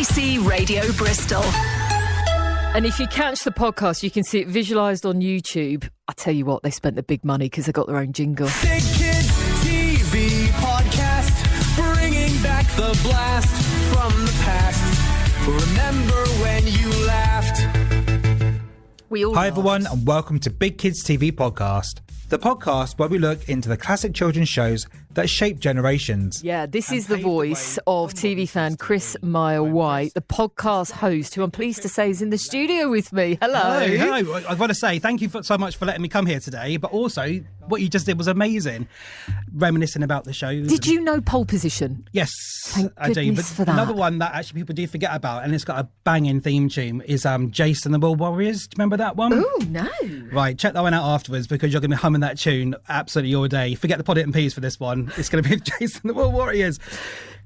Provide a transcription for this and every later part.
BBC Radio Bristol. And if you catch the podcast, you can see it visualised on YouTube. I tell you what, they spent the big money because they got their own jingle. Big Kids TV podcast, bringing back the blast from the past. Remember when you laughed? Hi everyone, and welcome to Big Kids TV podcast, the podcast where we look into the classic children's shows that shape generations. Yeah, this is the voice of TV fan Chris Meyer-White, the podcast host, who I'm pleased to say is in the studio with me. Hello. Hello. I've got to say, thank you so much for letting me come here today, but also what you just did was amazing, reminiscing about the shows. Did you know Pole Position? Yes, Thank I do. goodness But for that. another one that actually people do forget about, and it's got a banging theme tune, is Jason the World Warriors. Do you remember that one? Oh, no. Right, check that one out afterwards because you're going to be humming that tune absolutely all day. Forget the Pod It and Peas for this one. It's going to be Jason the World Warriors.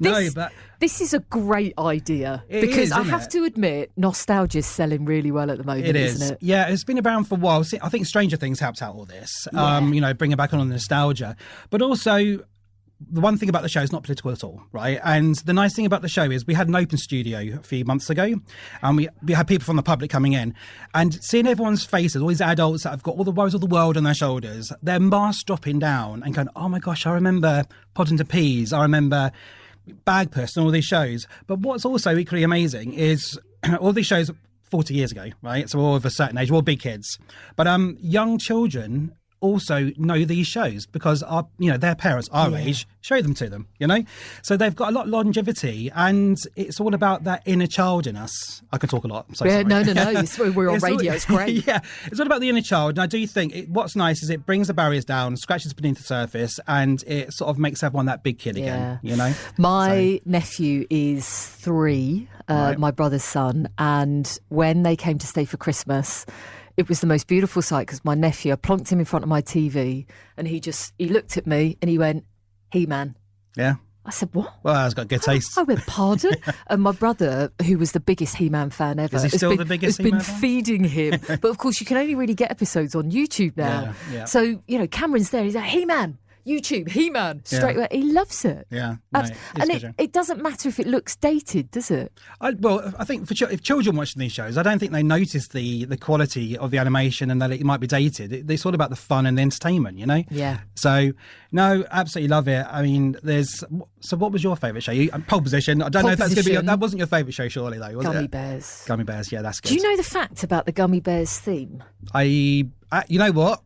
This is a great idea It because is, I isn't have it? to admit, nostalgia's selling really well at the moment, It is. isn't it? Yeah, it's been around for a while. I think Stranger Things helps out all this, bringing back on the nostalgia. But also, the one thing about the show is not political at all, right? And the nice thing about the show is we had an open studio a few months ago, and we had people from the public coming in, and seeing everyone's faces, all these adults that have got all the worries of the world on their shoulders, their masks dropping down and going, oh my gosh, I remember Podding to Peas, I remember Bagpuss and all these shows. But what's also equally amazing is all these shows 40 years ago, right? So we're all of a certain age, we're all big kids. But young children also know these shows because their parents our age show them to them, so they've got a lot of longevity, and it's all about that inner child in us. I can talk a lot. I'm so sorry. No. We're on radio. It's great. Yeah, it's all about the inner child, and I do think what's nice is it brings the barriers down, scratches beneath the surface, and it sort of makes everyone that big kid again. My nephew is 3, Right. my brother's son, and when they came to stay for Christmas, it was the most beautiful sight because my nephew, I plonked him in front of my TV and he looked at me and he went, He-Man. Yeah. I said, what? Well, that's got good taste. I went, pardon? And my brother, who was the biggest He-Man fan ever, Is he still the biggest has been He-Man fan? feeding him. But of course, you can only really get episodes on YouTube now. Yeah. So, Cameron's there. He's like, He-Man, YouTube, He-Man, straight away. He loves it. Yeah. No, it's And good. it doesnn't matter if it looks dated, does it? I think if children watching these shows, I don't think they notice the quality of the animation and that it might be dated. It's all about the fun and the entertainment, Yeah. So, no, absolutely love it. I mean, so what was your favourite show? Pole Position. I don't Pole know if that's going to be, Position. that wasn't your favourite show, surely, though, was Gummy it? Bears. Gummy Bears, yeah, that's good. Do you know the fact about the Gummy Bears theme? You know what?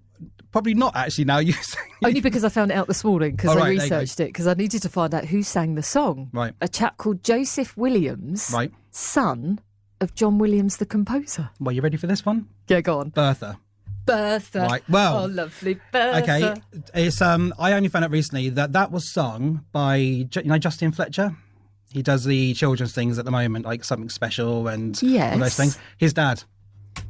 Probably not, actually, now you say. Only because I found it out this morning because Oh, I right, there you go. researched it because I needed to find out who sang the song. Right. A chap called Joseph Williams, Right. son of John Williams, the composer. Well, you ready for this one? Yeah, go on. Bertha. Bertha. Right, well. Oh, lovely Bertha. Okay, it's I only found out recently that was sung by Justin Fletcher. He does the children's things at the moment, like Something Special and all those things. His dad.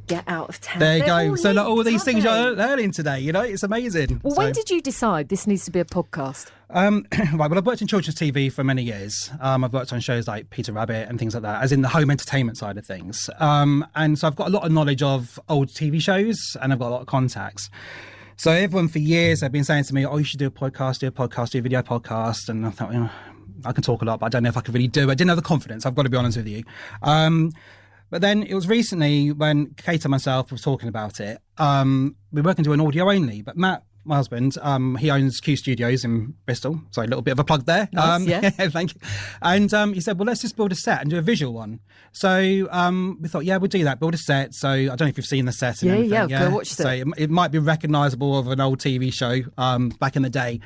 Get out of town. There you They're go. So like, all linked, these things aren't you're learning today, it's amazing. Well, when did you decide this needs to be a podcast? Right, well, I've worked in children's TV for many years. I've worked on shows like Peter Rabbit and things like that, as in the home entertainment side of things. And so I've got a lot of knowledge of old TV shows, and I've got a lot of contacts. So everyone for years have been saying to me, oh, you should do a podcast, do a video podcast. And I thought, I can talk a lot, but I don't know if I could really do it. I didn't have the confidence, I've got to be honest with you. But then it was recently when Kate and myself were talking about it, we were working to an audio only, but Matt, my husband, he owns QuStudios in Bristol. So a little bit of a plug there. Nice, yeah. Thank you. And he said, well, let's just build a set and do a visual one. So we thought, yeah, we'll do that, build a set. So I don't know if you've seen the set. And Yeah, anything. go watch it. So it might be recognisable of an old TV show back in the day.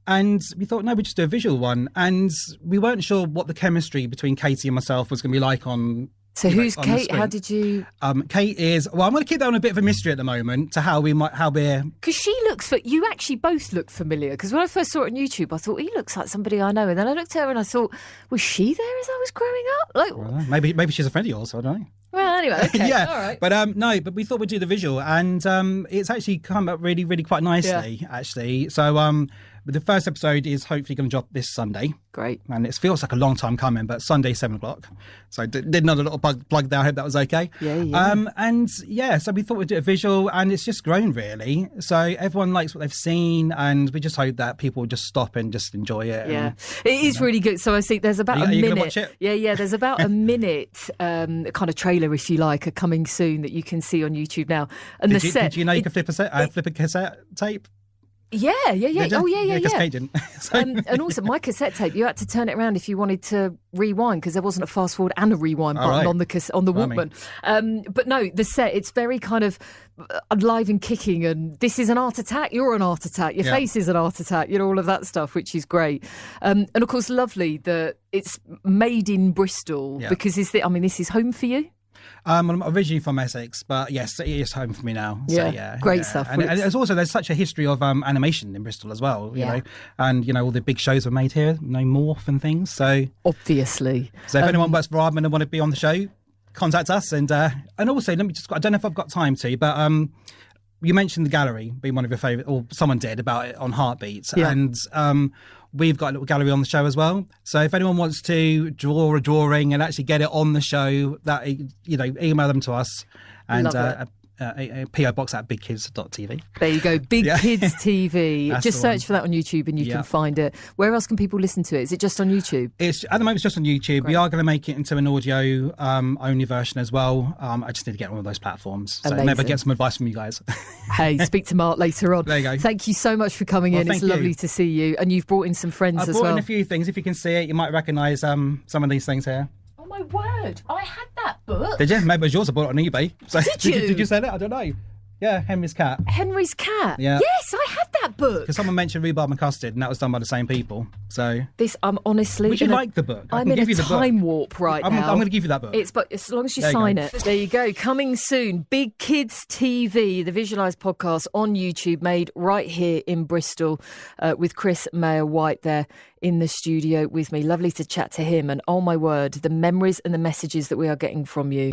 And we thought, no, we'd just do a visual one. And we weren't sure what the chemistry between Katie and myself was going to be like on. So who's on the Kate? screen. How did you? Kate is. Well, I'm going to keep that on a bit of a mystery at the moment to how we're. Because she looks. You actually both look familiar. Because when I first saw it on YouTube, I thought he looks like somebody I know, and then I looked at her and I thought, was she there as I was growing up? Like, Maybe she's a friend of yours. I don't know. well, anyway, okay, Yeah, all right. but no, but we thought we'd do the visual, and it's actually come up really, really quite nicely, actually. So But the first episode is hopefully going to drop this Sunday. Great. And it feels like a long time coming, but Sunday, 7 o'clock. So did another little plug there. I hope that was okay. Yeah. So we thought we'd do a visual, and it's just grown, really. So everyone likes what they've seen, and we just hope that people will just stop and just enjoy it. Yeah, it is really good. So I see there's about a minute. Are you going to watch it? Yeah, there's about a minute kind of trailer, if you like, coming soon that you can see on YouTube now. And Did you know you could flip a cassette tape? Yeah. Oh, yeah. Because Kate didn't. And also, my cassette tape, you had to turn it around if you wanted to rewind, because there wasn't a fast forward and a rewind button on the Walkman. But no, the set, it's very kind of alive and kicking, and this is an art attack, you're an art attack, your face is an art attack, all of that stuff, which is great. And of course, lovely that it's made in Bristol, because this is home for you. I'm originally from Essex, but yes, it is home for me now. So, Great stuff. And there's such a history of animation in Bristol as well, you know, and all the big shows were made here, Morph and things. So obviously, if anyone works for Aardman and want to be on the show, contact us. And also, I don't know if I've got time to, but you mentioned the gallery being one of your favourite, or someone did, about it on Heartbeats, and we've got a little gallery on the show as well. So if anyone wants to draw a drawing and actually get it on the show, that email them to us, and a PO box at bigkids.tv. There you go, Big Kids TV. Just search for that on YouTube and you can find it. Where else can people listen to it? Is it just on YouTube? At the moment, it's just on YouTube. Great. We are going to make it into an audio only version as well. I just need to get on one of those platforms. So maybe get some advice from you guys. Hey, speak to Mark later on. There you go. Thank you so much for coming in. It's lovely to see you. And you've brought in some friends as well. I've brought in a few things. If you can see it, you might recognise some of these things here. Oh my word, I had that book. Did you? Maybe it was yours. I bought it on eBay. So, did you? Did you sell it? I don't know. Yeah, Henry's Cat. Henry's Cat? Yeah. Yes, I had that book. Because someone mentioned Rhubarb and Custard, and that was done by the same people. So I'm honestly... Would you like the book? I'm in a time warp now. I'm going to give you that book. But as long as you sign it. There you go. Coming soon, Big Kids TV, the visualised podcast on YouTube, made right here in Bristol, with Chris Mayer-White there in the studio with me. Lovely to chat to him. And oh my word, the memories and the messages that we are getting from you.